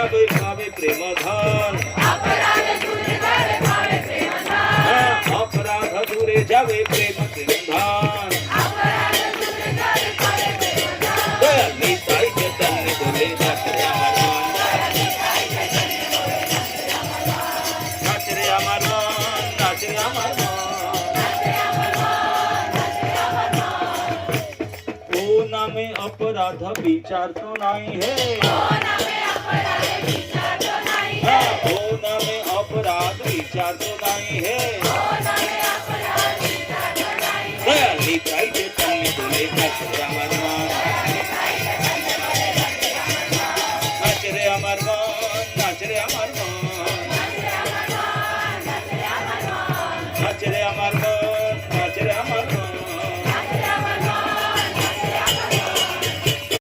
যাবে পাবে প্রেম ধন, অপরাধ দূরে যাবে প্রেম ধন। দয়াল নিতাই চৈতন্য বলে নাচে আমার মন, নাচে আমার মন, নাচে আমার মন। ও নামে অপরাধ বিচার তো নাই হে, ও নামে অপরাধ বিচার তো নাই হে। দয়াল নিতাই চৈতন্য বলে নাচে আমার